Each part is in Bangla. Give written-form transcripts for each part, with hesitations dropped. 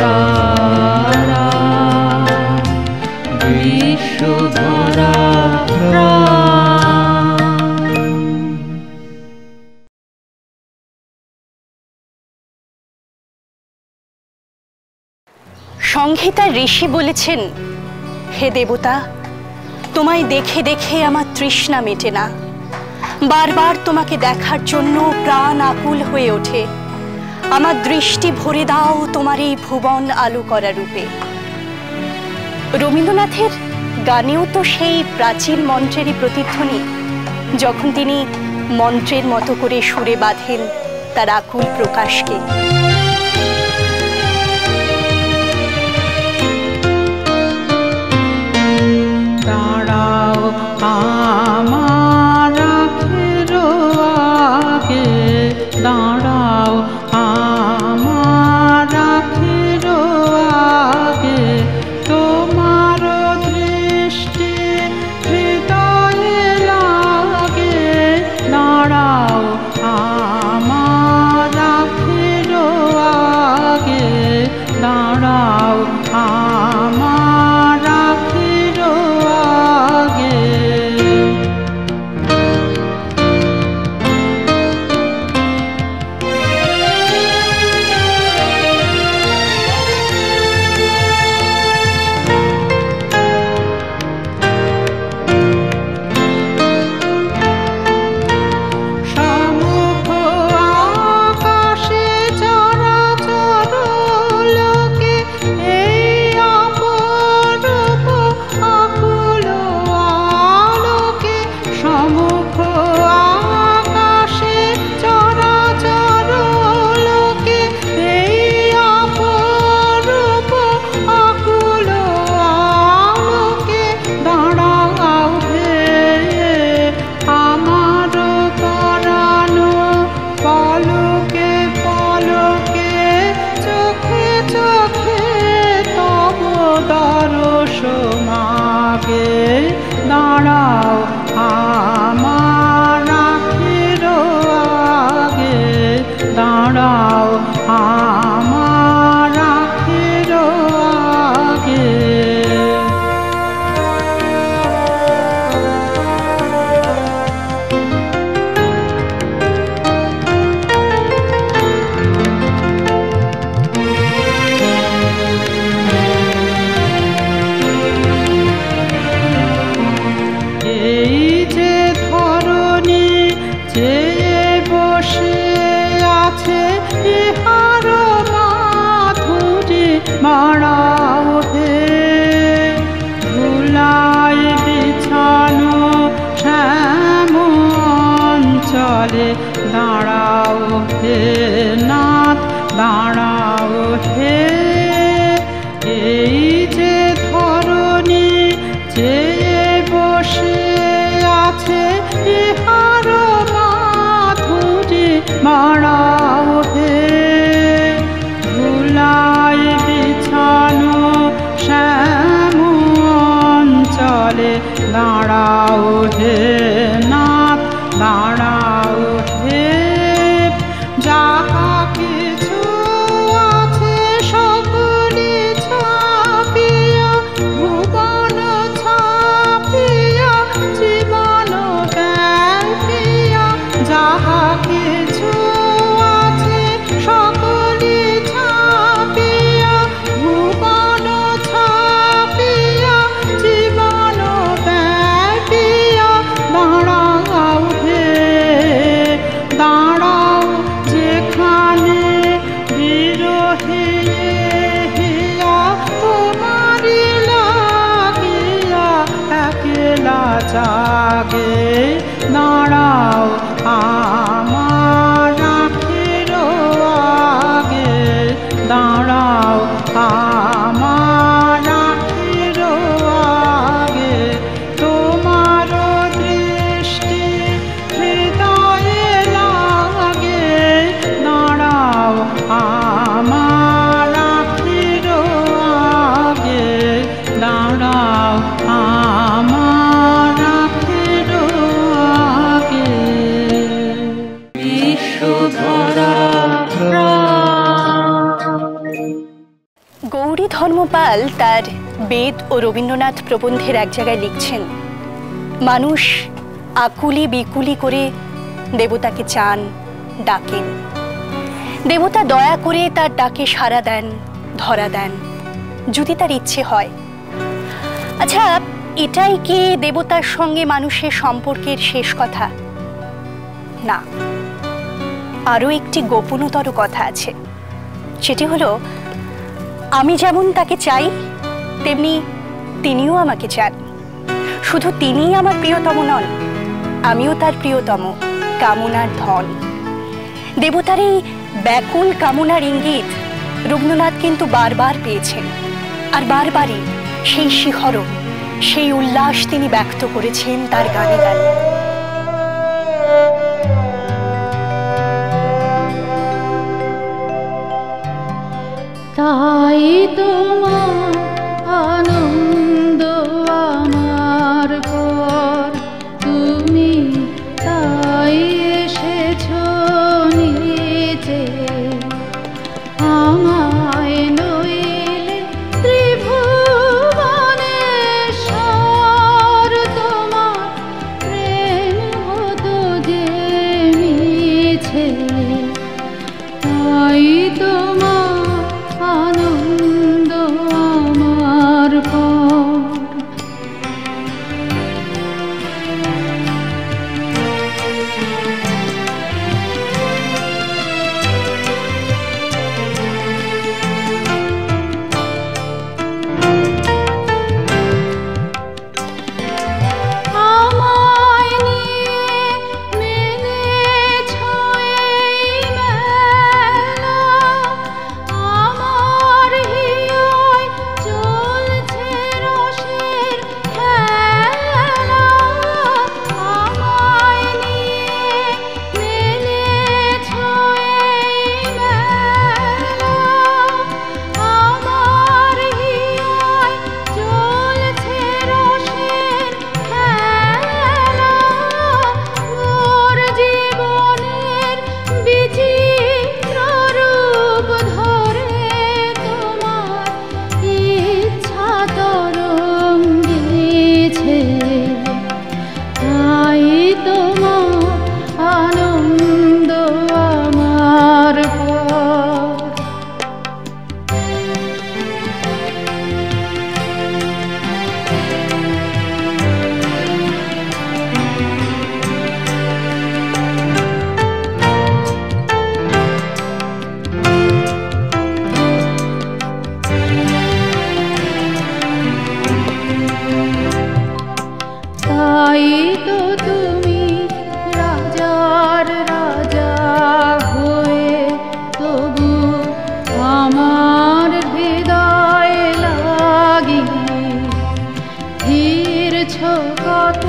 তারা বিশ্বধরা সংহিতার ঋষি বলেছেন, হে দেবতা, তোমায় দেখে দেখে আমার তৃষ্ণা মেটে না। বারবার তোমাকে দেখার জন্য প্রাণ আকুল হয়ে ওঠে। আমার দৃষ্টি ভরে দাও তোমার এই ভুবন আলো করা রূপে। রবীন্দ্রনাথের গানেও তো সেই প্রাচীন মন্ত্রেরই প্রতিধ্বনি, যখন তিনি মন্ত্রের মতো করে সুরে বাঁধেন তার আকুল প্রকাশকে। দাঁড়াও আমার আখের আগে, দাঁড়াও আমার আখের আগে, তোমার দৃষ্টি হৃদয়ে লাগে। দাঁড়াও আমার আখের আগে, দাঁড়াও আমার আখের আগে। সমুখ আকাশে চরাচর লোকে এই অপরূপ আকুল আলোকে। সমুখ আকাশে চরাচর লোকে এই অপরূপ আকুল আলোকে। দাঁড়াও হে আমার পরাণ, পলকে পলকে চোখে চোখে তব দর্শ মাগে। দাঁড়াও আমার আখের আগে, দাঁড়াও আমার আখের আগে। এই যে ধরণী চেয়ে বসে আছে, ইহার মাধুরী বাড়াও হে। ধুলাই বিছানো শ্যাম অঞ্চলে, দাঁড়াও হে নাথ, দাঁড়াও হে। এই যে ধরণী চেয়ে বসে আছে, ইহার মাধুরী বাড়াও হে। ধুলাই বিছানো শ্যাম অঞ্চলে, দাঁড়াও হে নাথ, দাঁড়াও হে। যাহা কিছু আছে সকলে ছাপিয়া, ভুবন ছাপিয়া, জীবন ব্যাপিয়া। যাহা কিছু আছে সকলে ছাপিয়া, ভুবন ছাপিয়া, জীবন ব্যাপিয়া। দাঁড়াও হে, দাঁড়াও যেখানে বিরহে হিয়া তোমারি লাগিয়া একলা জাগে। দাঁড়াও আমার আখের আগে, দাঁড়াও আমার আখের আগে। তোমার দৃষ্টি হৃদয়ে লাগে। দাঁড়াও আমার আখের আগে, দাঁড়াও আমার আখের আগে। বিশ্বধরা গৌরী ধর্মপাল তার বেদ ও রবীন্দ্রনাথ প্রবন্ধের এক জায়গায় লিখছেন, মানুষ আকুলি বিকুলি করে দেবতাকে চান, ডাকেন। দেবতা দয়া করে তার ডাকে সাড়া দেন, ধরা দেন, যদি তার ইচ্ছে হয়। আচ্ছা, এটাই কি দেবতার সঙ্গে মানুষের সম্পর্কের শেষ কথা? না, আরো একটি গোপনতর কথা আছে। সেটি হলো, আমি যেমন তাকে চাই তেমনি তিনিও আমাকে চান। শুধু তিনিই আমার প্রিয়তম নন, আমিও তার প্রিয়তম, কামনার ধন। দেবতার এই ব্যাকুল কামনার ইঙ্গিত রবীন্দ্রনাথ কিন্তু বারবার পেয়েছেন, আর বারবারই সেই শিহরণ, সেই উল্লাস তিনি ব্যক্ত করেছেন তার গানে গানে। তাই তোমার আনন্দ আমার পর, তুমি তাই এসেছো নিচে। আমায় নইলে ত্রিভুবনেশ্বর, তোমার প্রেম হতো যে মিছে। তাই তোমার আনন্দ আমার পর। আমায় নিয়ে মেলেছো এই মেলা, আমার হিয়ায় চলছে রসের খেলা। আমায় নিয়ে মেলেছো এই মেলা, আমার হিয়ায় চলছে রসের খেলা। মোর জীবনের বিচিত্র রূপ ধরে তোমার ইচ্ছা তরঙ্গিছে। তাই তোমার আনন্দ আমার পর। তাই তো তুমি রাজার রাজা হয়ে তবু আমার হৃদয় লাগি ফিরছ কত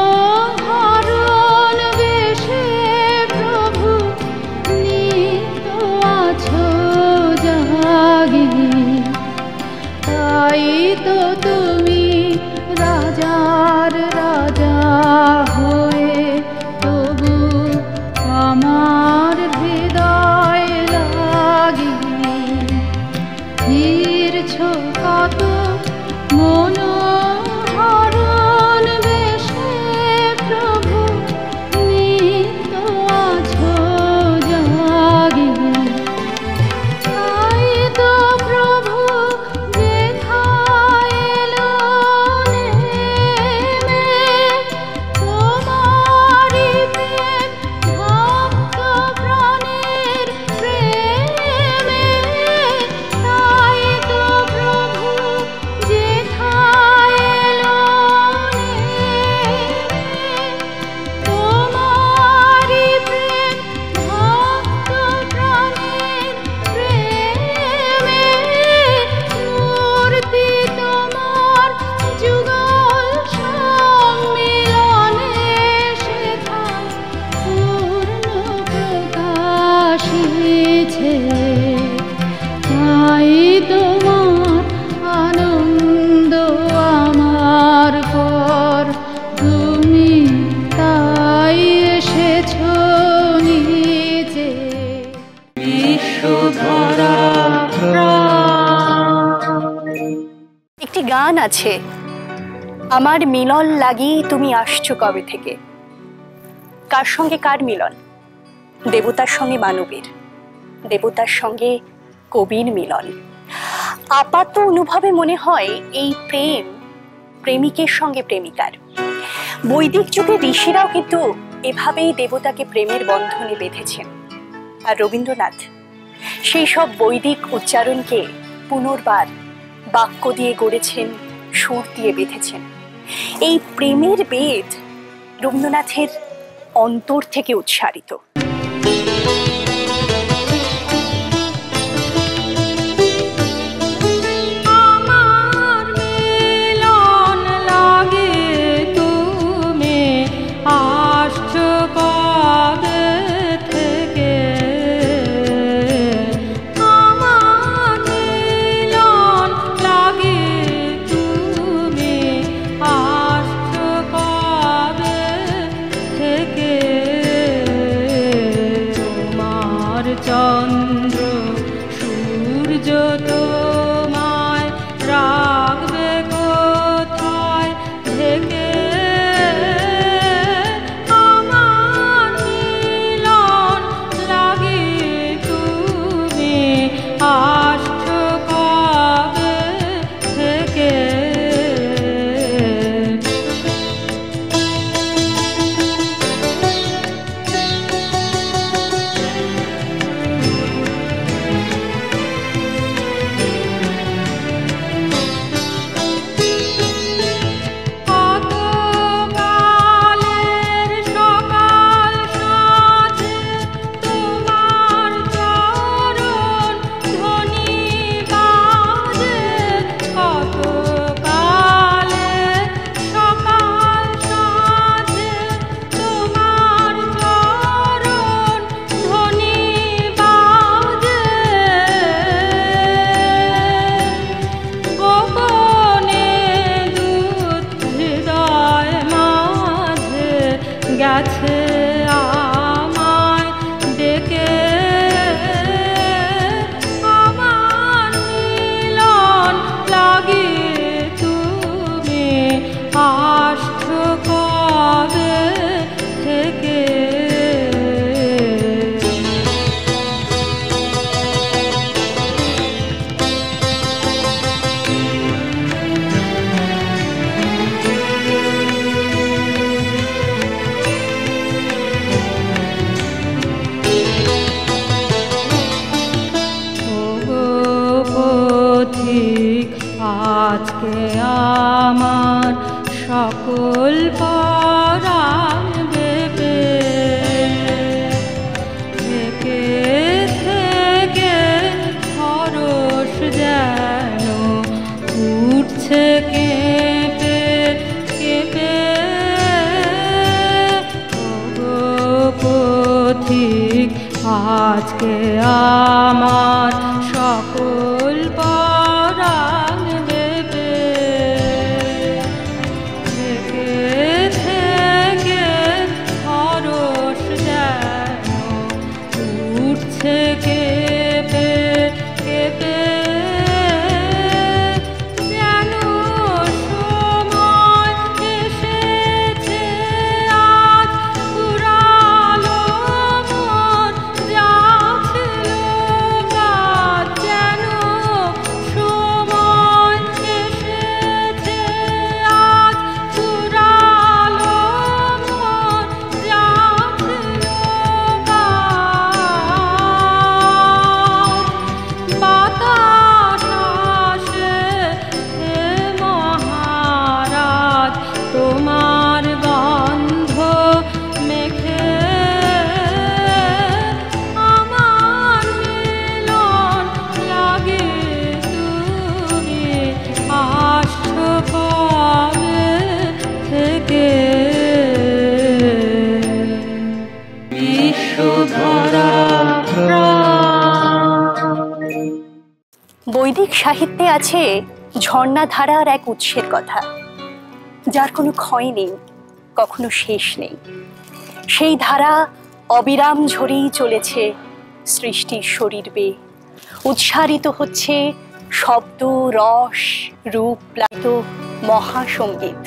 মনোহরণ বেশে। প্রভু নিত্য আছো জাগি। তাই তো তুমি রাজার রাজা হয়ে তবু আমার হৃদয় লাগি ফিরছ কত মনোহরণ বেশে। প্রভু নিত্য আছো জাগি। তাই তো প্রভু যেথায় এলো নেমে, তোমারি প্রেম ভক্ত প্রাণের প্রেমে। তাই তো প্রভু যেথায় এলো নেমে, তোমারি প্রেম ভক্ত প্রাণের প্রেমে। মূর্তি তোমার যুগল সম্মিলনে সেথায় পূর্ণ প্রকাশিছে। তাই তোমার আনন্দ আমার পর, তুমি তাই এসেছো নিচে। বিশ্বধরা গান আছে, আমার মিলন লাগি তুমি আসছো কবে থেকে। কার সঙ্গে কার মিলন? দেবতার সঙ্গে মানবের, দেবতার সঙ্গে কবির মিলন। আপাত অনুভবে মনে হয় এই প্রেম প্রেমিকের সঙ্গে প্রেমিকার। বৈদিক যুগে ঋষিরাও কিন্তু এভাবেই দেবতাকে প্রেমের বন্ধনে বেঁধেছেন। আর রবীন্দ্রনাথ সেই সব বৈদিক উচ্চারণকে পুনর্বার বাক্য দিয়ে গড়েছেন, সুর দিয়ে বেঁধেছেন। এই প্রেমের বেদ রবীন্দ্রনাথের অন্তর থেকে উচ্চারিত। চন্দ্র সূর্য তোমায় রাখবে কোথায় থেকে, আমার মিলন লাগে তুমি আসছো কবে থেকে। গেছে আমায় ডেকে, আমার মিলন লাগে তুমি আসছো কবে থেকে। আজকে আমার সকল পরাণ দেবে থেকে থেকে খরস যেন উঠছে কেঁপে কেঁপে। ওগো পথিক আজকে আমার সকল পরাণ দেবে থেকে থেকে খরস যেন উঠছে কেঁপে কেঁপে। যেন সময় এসেছে আজ ফুরালো মন যা ছিল কাজ। যেন সময় এসেছে আজ ফুরালো মন যা ছিল কাজ। বাতাস আসে হে মহারাজ তোমার গন্ধ মেখে, আমার মিলন লাগে তুমি আসছো কবে থেকে। বিশ্বধরা বৈদিক সাহিত্যে আছে ঝর্ণাধারার এক উৎসের কথা, যার কোনো ক্ষয় নেই, কখনো শেষ নেই। সেই ধারা অবিরাম ঝরেই চলেছে সৃষ্টির শরীর বেয়ে, উৎসারিত হচ্ছে শব্দ, রস, রূপ প্লাবিত মহাসঙ্গীত।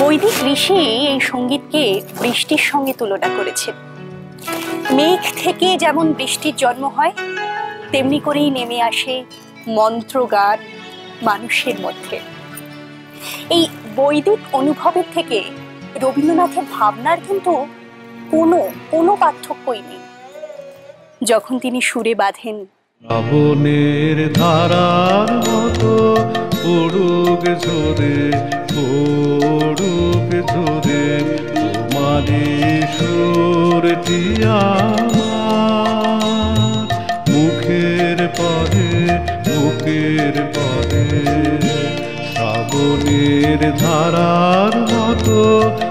বৈদিক ঋষি এই সঙ্গীতকে বৃষ্টির সঙ্গে তুলনা করেছেন। মেঘ থেকে যেমন বৃষ্টির জন্ম হয়, তেমনি করেই নেমে আসে মন্ত্রগান মানুষের মধ্যে। এই বৈদিক অনুভবের থেকে রবীন্দ্রনাথের ভাবনার কিন্তু কোনো পার্থক্যই নেই। যখন তিনি সুরে বাঁধেন, শ্রাবণের ধারার মতো পড়ুক ঝরে পড়ুক ঝরে তোমারি সুরটি আমার মুখের পরে বুকের পরে। শ্রাবণের ধারার মতো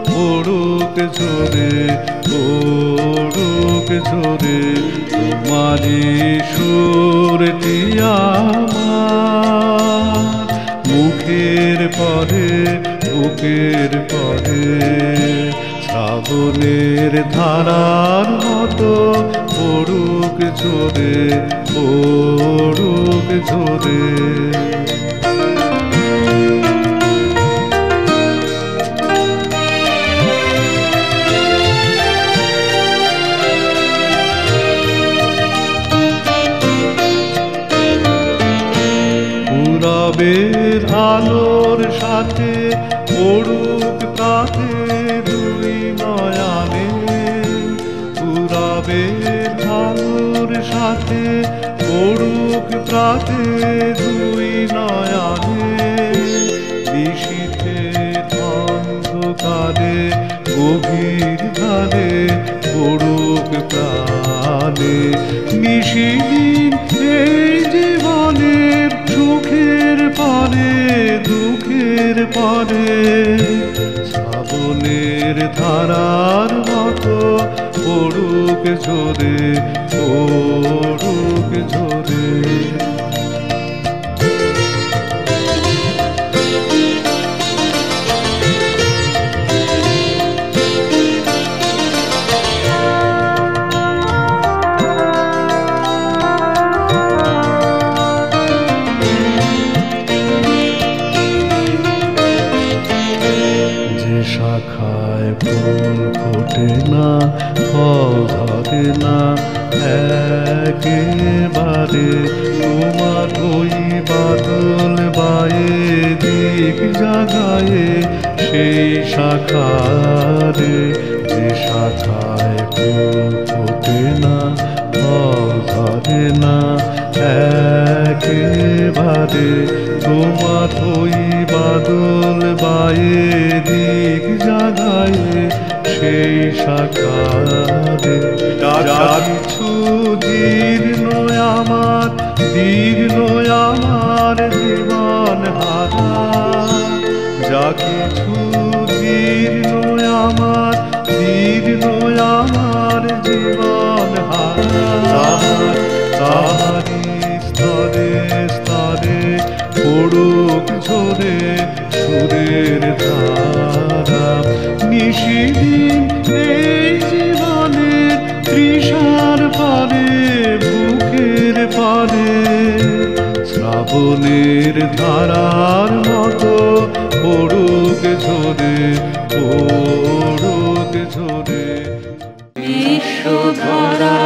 পড়ুক ঝরে পড়ুক ঝরে তোমারি সুরটি আমার মুখের পরে বুকের পরে। শ্রাবণের ধারার মতো পড়ুক ঝরে পড়ুক ঝরে। পূরবের আলোর সাথে পড়ুক প্রাতে দুই নয়ানে। পূরবের আলোর সাথে পড়ুক প্রাতে দুই নয়ানে। নিশীথের অন্ধকারে গভীর ধারে পড়ুক প্রাণে। নিশিদিন এই জীবনের সুখের পরে দুঃখের পরে। শ্রাবণের ধারার মতো পড়ুক ঝরে পড়ুক ঝরে। শাখায় ফুল ফোটে না ফল ধরে না একেবারে তোমার ওই বাদল বায়ে দিক জাগায়ে সেই শাখারে। যে শাখায় ফুল ফোটে না ফল ধরে না একেবারে তোমার ওই বাদল বায়ে দিক জাগায়ে সেই শাখারে। কিছু জীর্ণ আমার দীর্ণ আমার জীবন হারা। যা কিছু জীর্ণ আমার দীর্ণ আমার জীবন হারা। তাহারি স্তরে স্তরে পড়ুক ঝরে সুরের ধারা। নিশিদিন এই জীবনের তৃষার পরে বুকের পরে। শ্রাবণের ধারার মতো পড়ুক ঝরে পড়ুক ঝরে। বিশ্বধরা